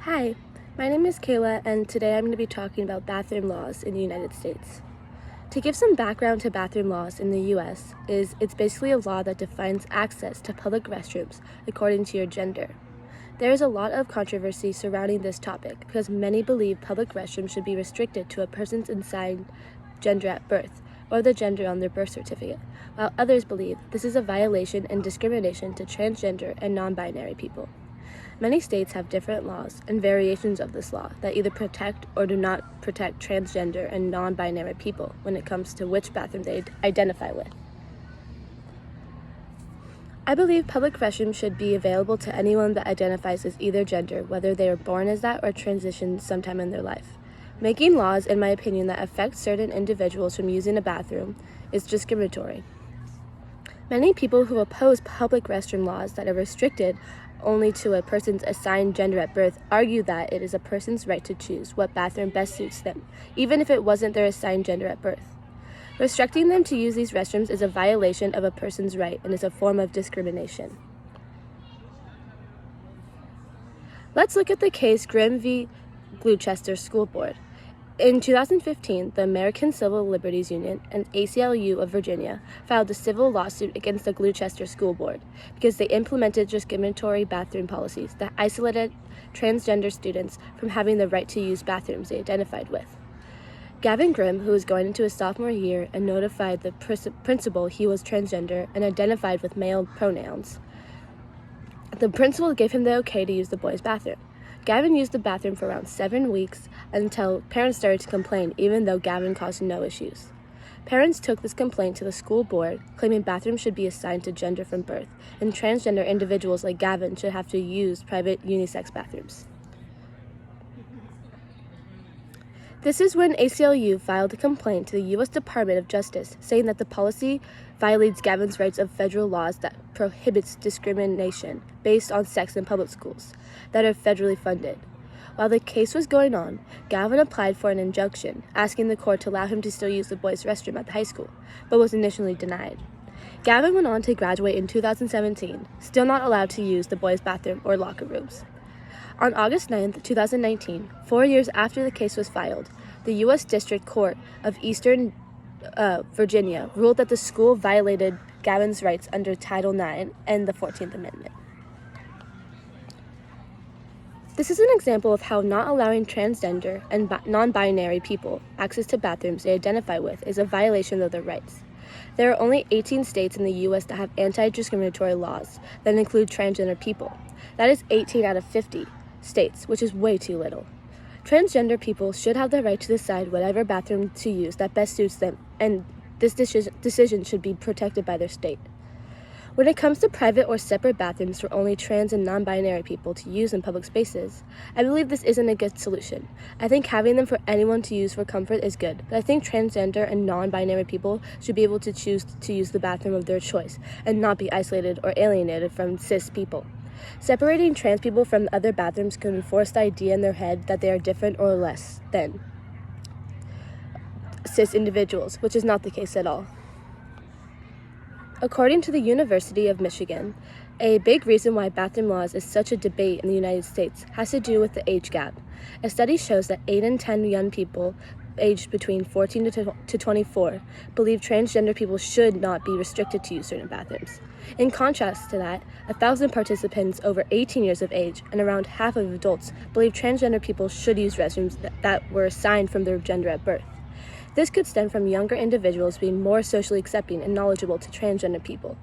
Hi, my name is Kayla, and today I'm going to be talking about bathroom laws in the United States. To give some background to bathroom laws in the U.S. it's basically a law that defines access to public restrooms according to your gender. There is a lot of controversy surrounding this topic because many believe public restrooms should be restricted to a person's assigned gender at birth or the gender on their birth certificate, while others believe this is a violation and discrimination to transgender and non-binary people. Many states have different laws and variations of this law that either protect or do not protect transgender and non-binary people when it comes to which bathroom they identify with. I believe public restrooms should be available to anyone that identifies as either gender, whether they are born as that or transitioned sometime in their life. Making laws, in my opinion, that affect certain individuals from using a bathroom is discriminatory. Many people who oppose public restroom laws that are restricted only to a person's assigned gender at birth argue that it is a person's right to choose what bathroom best suits them, even if it wasn't their assigned gender at birth. Restricting them to use these restrooms is a violation of a person's right and is a form of discrimination. Let's look at the case Grimm v. Gloucester School Board. In 2015, the American Civil Liberties Union and ACLU of Virginia filed a civil lawsuit against the Gloucester School Board because they implemented discriminatory bathroom policies that isolated transgender students from having the right to use bathrooms they identified with. Gavin Grimm, who was going into his sophomore year and notified the principal he was transgender and identified with male pronouns, the principal gave him the okay to use the boys' bathroom. Gavin used the bathroom for around 7 weeks until parents started to complain, even though Gavin caused no issues. Parents took this complaint to the school board, claiming bathrooms should be assigned to gender from birth, and transgender individuals like Gavin should have to use private unisex bathrooms. This is when ACLU filed a complaint to the U.S. Department of Justice, saying that the policy violates Gavin's rights of federal laws that prohibits discrimination based on sex in public schools that are federally funded. While the case was going on, Gavin applied for an injunction, asking the court to allow him to still use the boys' restroom at the high school, but was initially denied. Gavin went on to graduate in 2017, still not allowed to use the boys' bathroom or locker rooms. On August 9, 2019, 4 years after the case was filed, the U.S. District Court of Eastern Virginia ruled that the school violated Gavin's rights under Title IX and the 14th Amendment. This is an example of how not allowing transgender and non-binary people access to bathrooms they identify with is a violation of their rights. There are only 18 states in the U.S. that have anti-discriminatory laws that include transgender people. That is 18 out of 50 states, which is way too little. Transgender people should have the right to decide whatever bathroom to use that best suits them, and this decision should be protected by their state. When it comes to private or separate bathrooms for only trans and non-binary people to use in public spaces, I believe this isn't a good solution. I think having them for anyone to use for comfort is good, but I think transgender and non-binary people should be able to choose to use the bathroom of their choice and not be isolated or alienated from cis people. Separating trans people from other bathrooms can enforce the idea in their head that they are different or less than cis individuals, which is not the case at all. According to the University of Michigan, a big reason why bathroom laws is such a debate in the United States has to do with the age gap. A study shows that 8 in 10 young people aged between 14 to 24 believe transgender people should not be restricted to use certain bathrooms. In contrast to that, 1,000 participants over 18 years of age and around half of adults believe transgender people should use restrooms that were assigned from their gender at birth. This could stem from younger individuals being more socially accepting and knowledgeable to transgender people.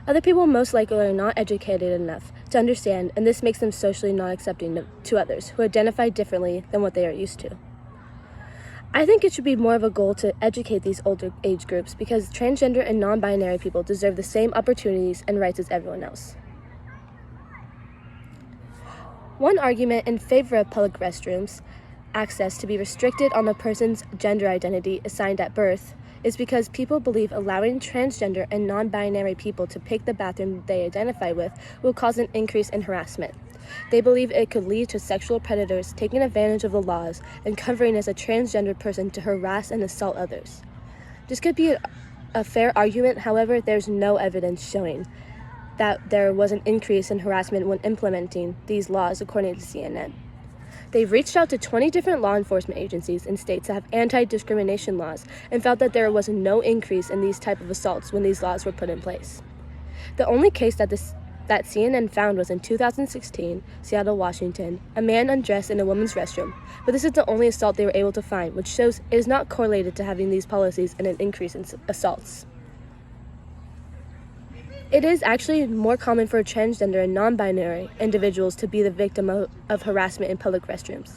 Other people most likely are not educated enough to understand, and this makes them socially not accepting to others who identify differently than what they are used to. I think it should be more of a goal to educate these older age groups because transgender and non-binary people deserve the same opportunities and rights as everyone else. One argument in favor of public restrooms access to be restricted on a person's gender identity assigned at birth is because people believe allowing transgender and non-binary people to pick the bathroom they identify with will cause an increase in harassment. They believe it could lead to sexual predators taking advantage of the laws and covering as a transgender person to harass and assault others. This could be a fair argument, however, there's no evidence showing that there was an increase in harassment when implementing these laws, according to CNN. They've reached out to 20 different law enforcement agencies in states that have anti-discrimination laws and found that there was no increase in these type of assaults when these laws were put in place. The only case that CNN found was in 2016, Seattle, Washington. A man undressed in a woman's restroom, but this is the only assault they were able to find, which shows it is not correlated to having these policies and an increase in assaults. It is actually more common for transgender and non-binary individuals to be the victim of harassment in public restrooms.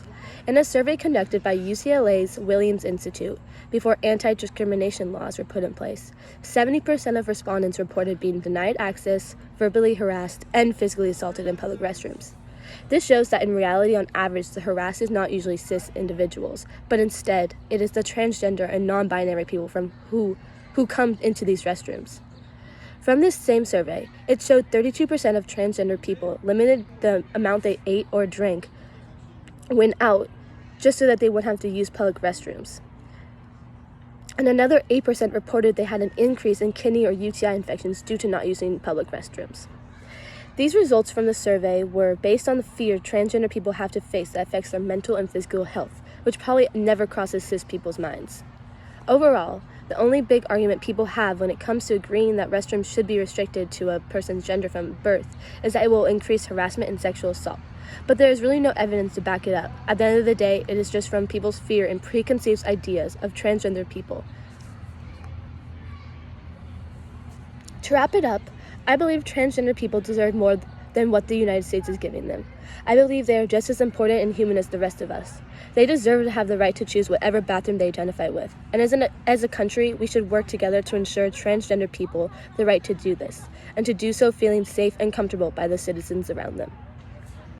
In a survey conducted by UCLA's Williams Institute before anti-discrimination laws were put in place, 70% of respondents reported being denied access, verbally harassed, and physically assaulted in public restrooms. This shows that in reality, on average, the harassed is not usually cis individuals, but instead, it is the transgender and non-binary people who come into these restrooms. From this same survey, it showed 32% of transgender people limited the amount they ate or drank when out, just so that they wouldn't have to use public restrooms. And another 8% reported they had an increase in kidney or UTI infections due to not using public restrooms. These results from the survey were based on the fear transgender people have to face that affects their mental and physical health, which probably never crosses cis people's minds. Overall, the only big argument people have when it comes to agreeing that restrooms should be restricted to a person's gender from birth is that it will increase harassment and sexual assault. But there is really no evidence to back it up. At the end of the day, it is just from people's fear and preconceived ideas of transgender people. To wrap it up, I believe transgender people deserve more than what the United States is giving them. I believe they are just as important and human as the rest of us. They deserve to have the right to choose whatever bathroom they identify with. And as a country, we should work together to ensure transgender people the right to do this, and to do so feeling safe and comfortable by the citizens around them.